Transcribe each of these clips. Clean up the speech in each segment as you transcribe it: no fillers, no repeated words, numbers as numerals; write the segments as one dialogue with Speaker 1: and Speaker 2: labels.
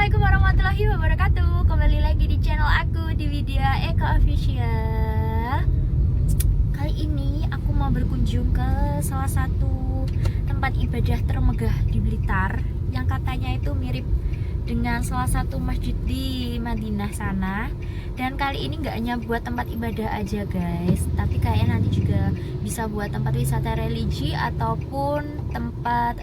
Speaker 1: Assalamualaikum warahmatullahi wabarakatuh. Kembali lagi di channel aku di video Eko Official. Kali ini aku mau berkunjung ke salah satu tempat ibadah termegah di Blitar, yang katanya itu mirip dengan salah satu masjid di Madinah sana. Dan kali ini nggak hanya buat tempat ibadah aja guys, tapi kayaknya nanti juga bisa buat tempat wisata religi ataupun tempat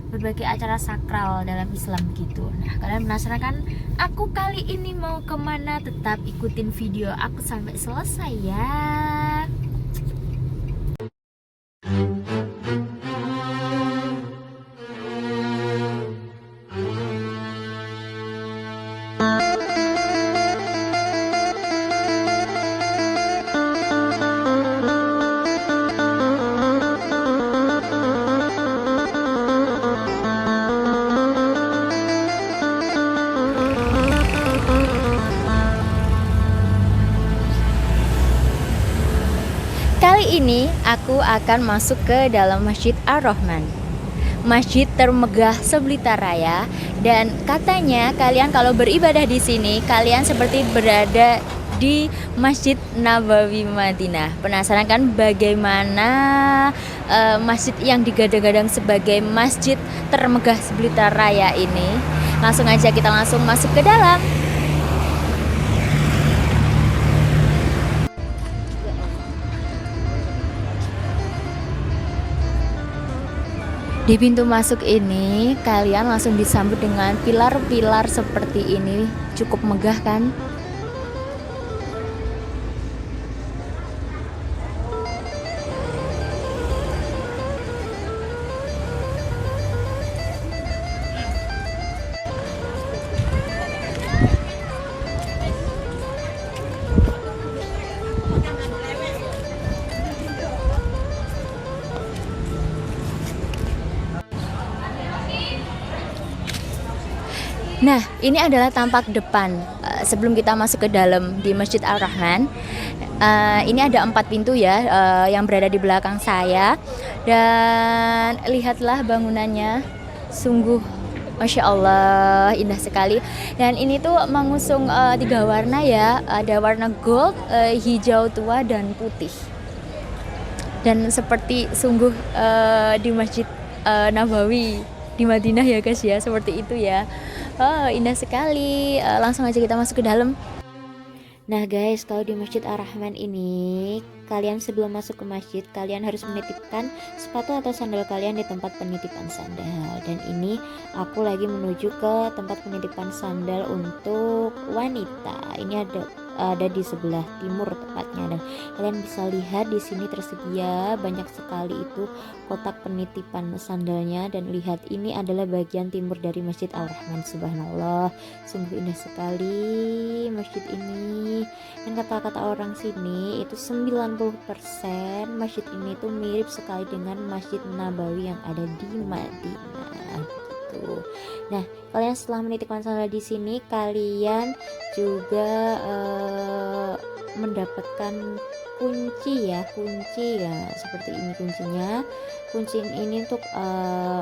Speaker 1: berbagai acara sakral dalam Islam gitu. Nah, kalian penasaran kan aku kali ini mau kemana? Tetap ikutin video aku sampai selesai ya. Kali ini aku akan masuk ke dalam Masjid Ar-Rahman, masjid termegah se-Blitar Raya. Dan katanya kalian kalau beribadah di sini kalian seperti berada di Masjid Nabawi Madinah. Penasaran kan bagaimana masjid yang digadang-gadang sebagai masjid termegah se-Blitar Raya ini? Langsung aja kita langsung masuk ke dalam. Di pintu masuk ini kalian langsung disambut dengan pilar-pilar seperti ini. Cukup megah kan? Nah, ini adalah tampak depan sebelum kita masuk ke dalam di Masjid Ar-Rahman. Ini ada 4 pintu ya yang berada di belakang saya. Dan lihatlah bangunannya, sungguh Masya Allah indah sekali. Dan ini tuh mengusung 3 warna ya, ada warna gold, hijau tua, dan putih. Dan seperti sungguh di Masjid Nabawi di Madinah ya guys ya, seperti itu ya. Oh, indah sekali. Langsung aja kita masuk ke dalam. Nah guys, kalau di Masjid Ar-Rahman ini, kalian sebelum masuk ke masjid, kalian harus menitipkan sepatu atau sandal kalian di tempat penitipan sandal. Dan ini aku lagi menuju ke tempat penitipan sandal untuk wanita. Ini ada di sebelah timur tepatnya, dan kalian bisa lihat di sini tersedia banyak sekali itu kotak penitipan sandalnya. Dan lihat, ini adalah bagian timur dari Masjid Ar-Rahman. Subhanallah, sungguh indah sekali masjid ini. Dan kata-kata orang sini itu 90% masjid ini tuh mirip sekali dengan Masjid Nabawi yang ada di Madinah gitu. Nah, kalian setelah menitipkan sandal di sini, kalian juga mendapatkan kunci ya, seperti ini kuncinya. Kunci ini untuk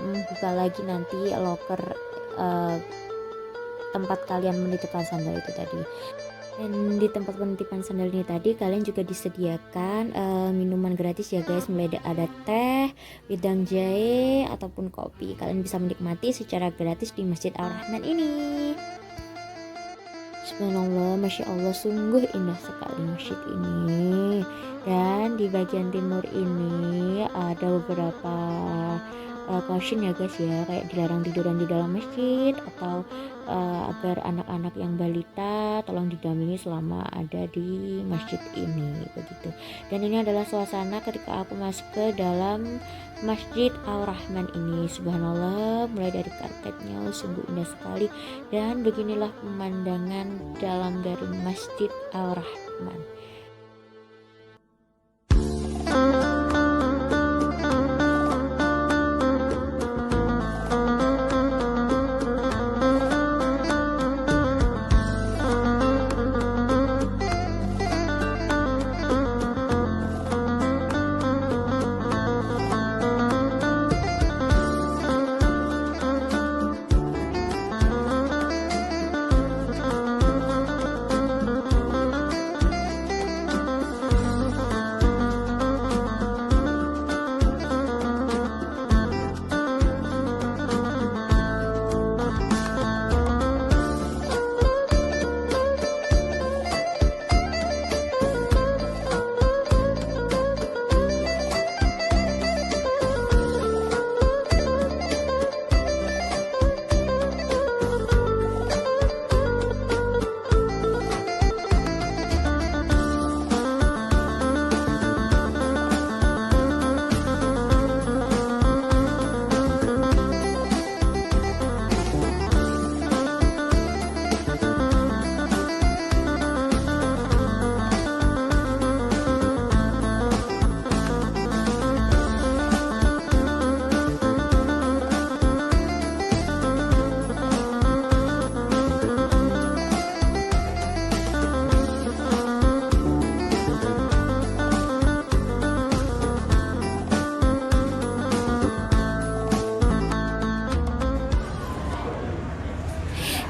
Speaker 1: membuka lagi nanti loker tempat kalian menitipkan sandal itu tadi. Dan di tempat penitipan sandal ini tadi kalian juga disediakan minuman gratis ya guys, mulai ada teh, wedang jahe ataupun kopi. Kalian bisa menikmati secara gratis di Masjid Ar-Rahman ini. Subhanallah, Masya Allah, sungguh indah sekali masjid ini. Dan di bagian timur ini ada beberapa caution ya guys ya, kayak dilarang tiduran di dalam masjid, atau agar anak-anak yang balita tolong didampingi selama ada di masjid ini begitu. Dan ini adalah suasana ketika aku masuk ke dalam Masjid Ar-Rahman ini. Subhanallah, mulai dari karpetnya sungguh indah sekali. Dan beginilah pemandangan dalam dari Masjid Ar-Rahman.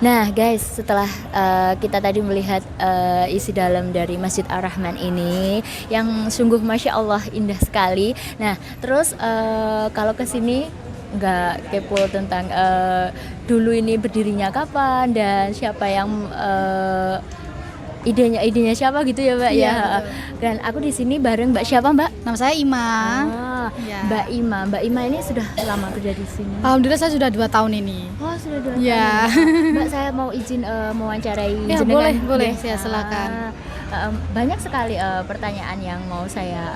Speaker 1: Nah guys, setelah kita tadi melihat isi dalam dari Masjid Ar-Rahman ini yang sungguh Masya Allah indah sekali. Nah terus kalau kesini nggak kepo tentang dulu ini berdirinya kapan dan siapa yang idenya siapa gitu ya Mbak
Speaker 2: Iya,
Speaker 1: ya.
Speaker 2: betul.
Speaker 1: Dan aku di sini bareng Mbak siapa Mbak?
Speaker 2: Nama saya Ima.
Speaker 1: Ah,
Speaker 2: Ya.
Speaker 1: Mbak Ima ini sudah lama kerja di sini.
Speaker 2: Alhamdulillah saya sudah 2 tahun ini.
Speaker 1: Oh sudah 2
Speaker 2: Ya.
Speaker 1: tahun. Mbak saya mau izin mewawancarai
Speaker 2: Ya,
Speaker 1: jenengan.
Speaker 2: boleh,
Speaker 1: Ya.
Speaker 2: ya, silakan.
Speaker 1: Banyak sekali pertanyaan yang mau saya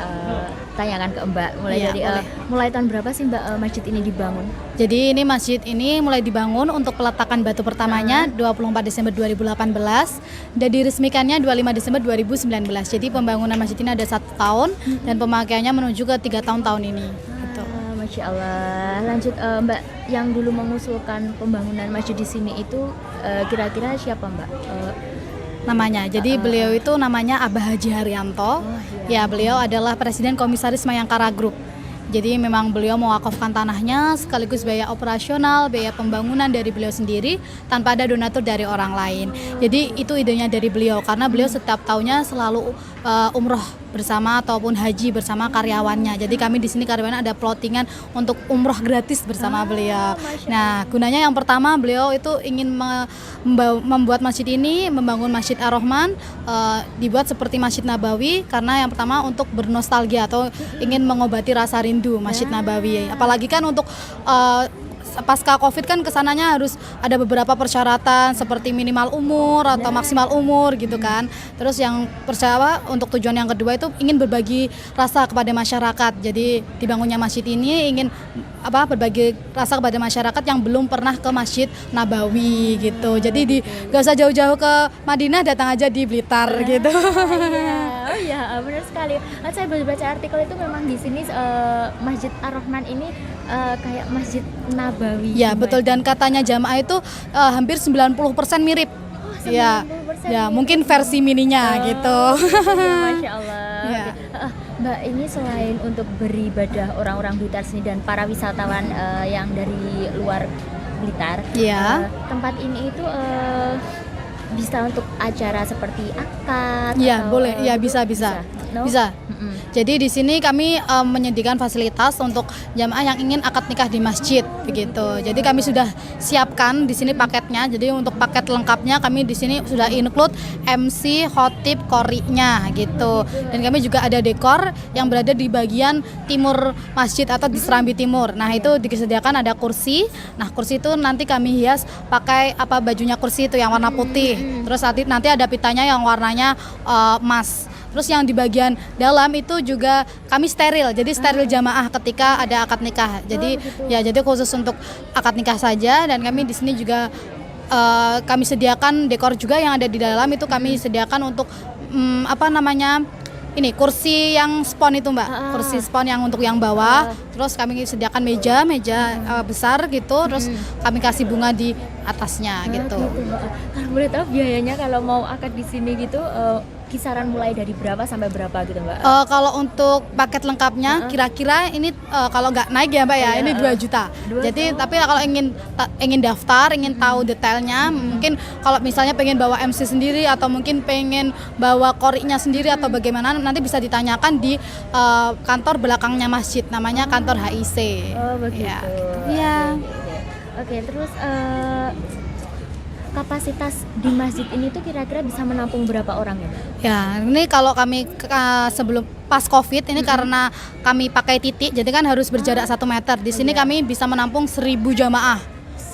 Speaker 1: tanyakan ke Mbak. Mulai
Speaker 2: Iya,
Speaker 1: dari
Speaker 2: boleh.
Speaker 1: mulai tahun berapa sih Mbak masjid ini dibangun?
Speaker 2: Jadi ini masjid ini mulai dibangun untuk peletakan batu pertamanya 24 Desember 2018 dan diresmikannya 25 Desember 2019. Jadi pembangunan masjid ini ada 1 tahun dan pemakaiannya menuju ke 3 tahun ini. Gitu.
Speaker 1: Masya Allah. Lanjut Mbak, yang dulu mengusulkan pembangunan masjid di sini itu kira-kira siapa Mbak?
Speaker 2: Namanya. Jadi beliau itu namanya Abah Haji Haryanto. Ya, beliau adalah Presiden Komisaris Mayangkara Group. Jadi memang beliau mewakafkan tanahnya sekaligus biaya operasional, biaya pembangunan dari beliau sendiri tanpa ada donatur dari orang lain. Jadi itu idenya dari beliau karena beliau setiap tahunnya selalu umroh bersama ataupun haji bersama karyawannya. Jadi kami di sini karyawannya ada plottingan untuk umroh gratis bersama beliau. Nah, gunanya yang pertama beliau itu ingin membuat masjid ini, membangun Masjid Ar-Rahman dibuat seperti Masjid Nabawi karena yang pertama untuk bernostalgia atau ingin mengobati rasa rindu Masjid Nabawi. Apalagi kan untuk pasca Covid kan kesananya harus ada beberapa persyaratan seperti minimal umur atau maksimal umur gitu kan. Terus yang percaya untuk tujuan yang kedua itu ingin berbagi rasa kepada masyarakat. Jadi dibangunnya masjid ini ingin berbagi rasa kepada masyarakat yang belum pernah ke Masjid Nabawi gitu. Jadi gak usah jauh-jauh ke Madinah, datang aja di Blitar gitu.
Speaker 1: Oh iya, benar sekali. Saya baca artikel itu memang di sini Masjid Ar-Rahman ini kayak Masjid Nabawi.
Speaker 2: Ya, betul, dan katanya jamaah itu hampir 90% mirip.
Speaker 1: Oh, 90%
Speaker 2: Ya,
Speaker 1: mirip.
Speaker 2: mungkin versi mininya gitu.
Speaker 1: Ya, Masya Allah.
Speaker 2: Ya.
Speaker 1: Oke. Mbak, ini selain untuk beribadah orang-orang Blitar sini dan para wisatawan yang dari luar Blitar,
Speaker 2: Iya.
Speaker 1: tempat ini itu bisa untuk acara seperti akad.
Speaker 2: Iya,
Speaker 1: atau,
Speaker 2: boleh. Ya, bisa.
Speaker 1: No?
Speaker 2: Bisa.
Speaker 1: Mm-mm.
Speaker 2: Jadi di sini kami menyediakan fasilitas untuk jamaah yang ingin akad nikah di masjid begitu. Jadi kami sudah siapkan di sini paketnya. Jadi untuk paket lengkapnya kami di sini sudah include MC, khotib, qori'nya gitu. Dan kami juga ada dekor yang berada di bagian timur masjid atau di serambi timur. Nah, itu disediakan ada kursi. Nah, kursi itu nanti kami hias pakai bajunya kursi itu yang warna putih. Terus nanti ada pitanya yang warnanya emas. Terus yang di bagian dalam itu juga kami steril, jadi steril jamaah ketika ada akad nikah. Jadi jadi khusus untuk akad nikah saja. Dan kami di sini juga kami sediakan dekor juga yang ada di dalam itu kami sediakan untuk ini kursi yang spon itu Mbak, kursi spon yang untuk yang bawah. Terus kami sediakan meja besar gitu. Terus kami kasih bunga di atasnya gitu.
Speaker 1: Kalau boleh tahu biayanya kalau mau akad di sini gitu kisaran mulai dari berapa sampai berapa gitu Mbak?
Speaker 2: Kalau untuk paket lengkapnya kira-kira ini kalau nggak naik ya Mbak ya, ini 2 juta. Jadi tapi kalau ingin daftar, ingin tahu detailnya, mungkin kalau misalnya pengen bawa MC sendiri atau mungkin pengen bawa qori'nya sendiri atau bagaimana, nanti bisa ditanyakan di kantor belakangnya masjid, namanya kantor HIC.
Speaker 1: Oh begitu.
Speaker 2: Ya, gitu. Iya.
Speaker 1: Oke, terus kapasitas di masjid ini tuh kira-kira bisa menampung berapa orang ya Mbak?
Speaker 2: Ya, ini kalau kami sebelum pas Covid ini karena kami pakai titik, jadi kan harus berjarak 1 meter. Di sini kami bisa menampung 1.000 jamaah.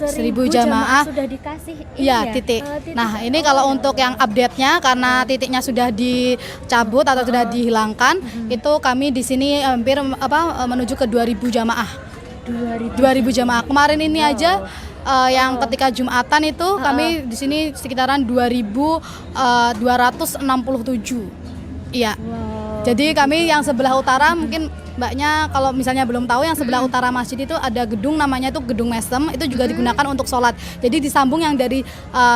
Speaker 2: 1.000 jamaah
Speaker 1: sudah dikasih
Speaker 2: ya titik. Nah, ini kalau untuk yang update-nya karena titiknya sudah dicabut atau sudah dihilangkan, itu kami di sini hampir menuju ke 2.000 jamaah. 2.000 jamaah. Kemarin ini aja yang ketika Jumatan itu kami di sini sekitaran 2.267. Iya.
Speaker 1: Wow.
Speaker 2: Jadi kami yang sebelah utara mungkin Mbaknya kalau misalnya belum tahu, yang sebelah utara masjid itu ada gedung namanya itu Gedung Mesem, itu juga digunakan untuk sholat. Jadi disambung yang dari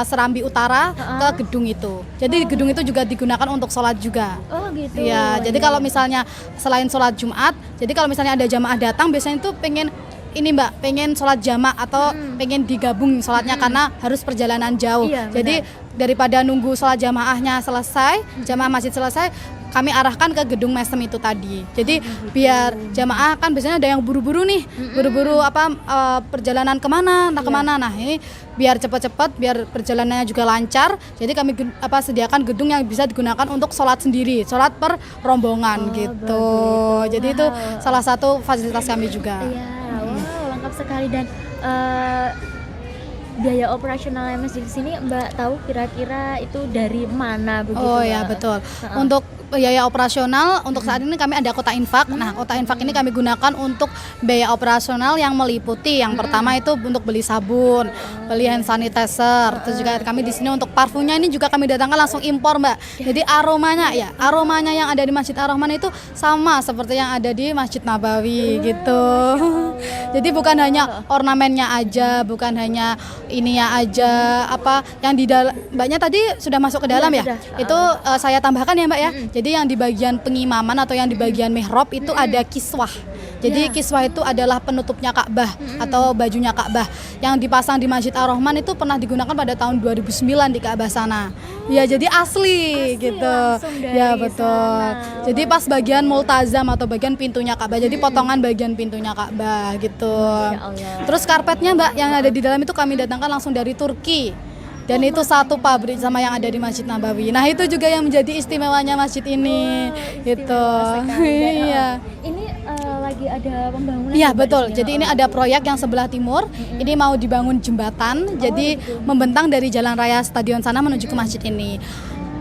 Speaker 2: Serambi Utara ke gedung itu. Jadi gedung itu juga digunakan untuk sholat juga.
Speaker 1: Oh gitu.
Speaker 2: Ya, jadi kalau misalnya selain sholat Jumat, jadi kalau misalnya ada jamaah datang biasanya itu pengen ini Mbak, pengen sholat jamak atau pengen digabung sholatnya karena harus perjalanan jauh.
Speaker 1: Iya,
Speaker 2: jadi daripada nunggu sholat jamaahnya selesai, jamaah masjid selesai, kami arahkan ke gedung mesem itu tadi. Jadi biar jamaah kan biasanya ada yang buru-buru nih, buru-buru perjalanan kemana, entah kemana. Nah ini biar cepat-cepat, biar perjalanannya juga lancar. Jadi kami sediakan gedung yang bisa digunakan untuk sholat sendiri, sholat per rombongan gitu. Jadi itu salah satu fasilitas kami juga.
Speaker 1: Iya, wow, lengkap sekali. Dan biaya operasionalnya masjid di sini Mbak tahu kira-kira itu dari mana begitu?
Speaker 2: Oh ya betul. Untuk biaya operasional untuk saat ini kami ada kota infak. Nah, kota infak ini kami gunakan untuk biaya operasional yang meliputi yang pertama itu untuk beli sabun, beli hand sanitizer. Terus juga kami di sini untuk parfumnya ini juga kami datangkan langsung impor, Mbak. Jadi aromanya yang ada di Masjid Ar-Rahman itu sama seperti yang ada di Masjid Nabawi gitu. Jadi bukan hanya ornamennya aja, bukan hanya ininya aja, yang di dalam Mbaknya tadi sudah masuk ke dalam ya?
Speaker 1: Sudah.
Speaker 2: Itu saya tambahkan ya, Mbak ya. Jadi yang di bagian pengimaman atau yang di bagian mihrab itu ada kiswah. Jadi kiswah itu adalah penutupnya Ka'bah atau bajunya Ka'bah yang dipasang di Masjid Ar-Rahman itu pernah digunakan pada tahun 2009 di Ka'bah sana. Ya jadi asli gitu. Ya betul.
Speaker 1: Sana.
Speaker 2: Jadi pas bagian multazam atau bagian pintunya Ka'bah. Jadi potongan bagian pintunya Ka'bah gitu. Terus karpetnya Mbak yang ada di dalam itu kami datangkan langsung dari Turki. Dan itu satu pabrik sama yang ada di Masjid Nabawi. Nah itu juga yang menjadi istimewanya masjid ini, gitu. Iya.
Speaker 1: Ini lagi ada pembangunan.
Speaker 2: Iya betul. Jadi ini ada proyek yang sebelah timur. Ini mau dibangun jembatan. Jadi membentang dari Jalan Raya Stadion sana menuju ke masjid ini.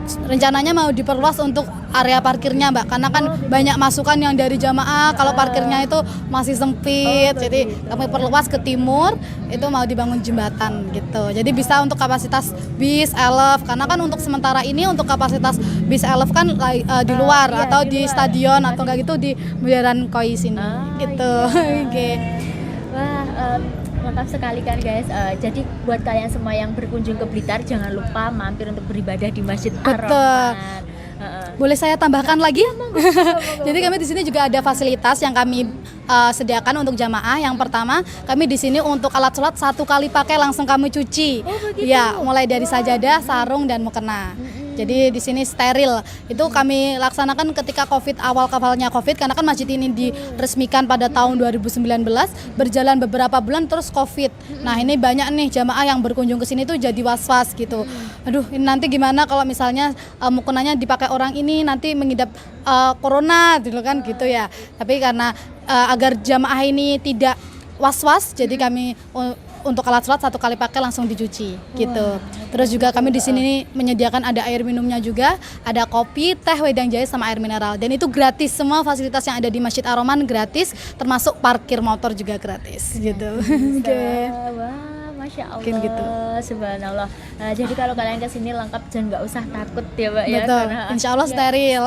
Speaker 2: Rencananya mau diperluas untuk area parkirnya Mbak, karena kan banyak masukan yang dari jamaah kalau parkirnya itu masih sempit. Jadi kami perluas ke timur, itu mau dibangun jembatan gitu. Jadi bisa untuk kapasitas bis, elf, karena kan untuk sementara ini untuk kapasitas bis elf kan di luar atau di stadion atau enggak gitu di Bundaran Koi sini gitu. Oke.
Speaker 1: Wah, lengkap sekali kan guys. Jadi buat kalian semua yang berkunjung ke Blitar jangan lupa mampir untuk beribadah di Masjid Ar-Rahman.
Speaker 2: Boleh saya tambahkan lagi? Jadi kami di sini juga ada fasilitas yang kami sediakan untuk jamaah. Yang pertama, kami di sini untuk alat sholat 1 kali pakai langsung kami cuci. Ya, mulai dari sajadah, sarung dan mukena. Jadi di sini steril. Itu kami laksanakan ketika awalnya Covid karena kan masjid ini diresmikan pada tahun 2019, berjalan beberapa bulan terus Covid. Nah, ini banyak nih jamaah yang berkunjung ke sini tuh jadi was-was gitu. Aduh, ini nanti gimana kalau misalnya mukenanya dipakai orang ini nanti mengidap corona gitu kan gitu ya. Tapi karena agar jamaah ini tidak was-was, jadi kami untuk alat sholat 1 kali pakai langsung dicuci gitu. Terus juga kami di sini menyediakan ada air minumnya juga, ada kopi, teh, wedang jahe sama air mineral. Dan itu gratis, semua fasilitas yang ada di Masjid Ar-Rahman gratis, termasuk parkir motor juga gratis gitu. Oke.
Speaker 1: Wah, Masya Allah.
Speaker 2: Mungkin gitu.
Speaker 1: Subhanallah. Jadi kalau kalian kesini lengkap dan nggak usah takut ya Mbak ya.
Speaker 2: Betul. Insya Allah steril.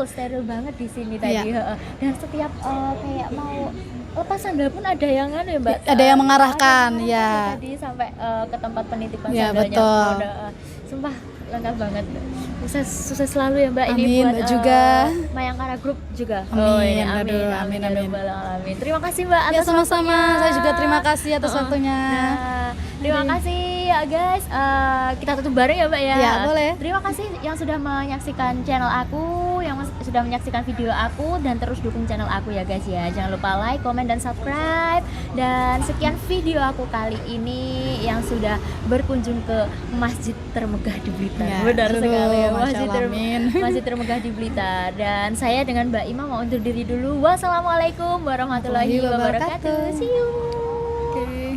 Speaker 1: Steril banget di sini tadi. Dan setiap kayak mau lepas sandal pun ada yang ya Mbak.
Speaker 2: Ada yang mengarahkan ya.
Speaker 1: Tadi sampai ke tempat penitipan
Speaker 2: ya,
Speaker 1: sandalnya.
Speaker 2: Betul.
Speaker 1: Sumpah lengkap banget. Sukses selalu ya Mbak.
Speaker 2: Amin,
Speaker 1: ini buat
Speaker 2: juga
Speaker 1: Mayangkara Group juga.
Speaker 2: Amin.
Speaker 1: Amin. Terima kasih Mbak atas
Speaker 2: ya sama-sama.
Speaker 1: waktunya.
Speaker 2: Saya juga terima kasih atas waktunya.
Speaker 1: Terima kasih ya guys. Kita tutup bareng ya Mbak ya.
Speaker 2: Ya boleh.
Speaker 1: Terima kasih yang sudah menyaksikan channel aku, yang sudah menyaksikan video aku, dan terus dukung channel aku ya guys ya. Jangan lupa like, komen, dan subscribe. Dan sekian video aku kali ini yang sudah berkunjung ke masjid termegah di Blitar.
Speaker 2: Ya,
Speaker 1: Benar sekali ya,
Speaker 2: masjid
Speaker 1: termegah di Blitar. Dan saya dengan Mbak Ima mau undur diri dulu. Wassalamualaikum warahmatullahi wabarakatuh. See you.
Speaker 2: Okay.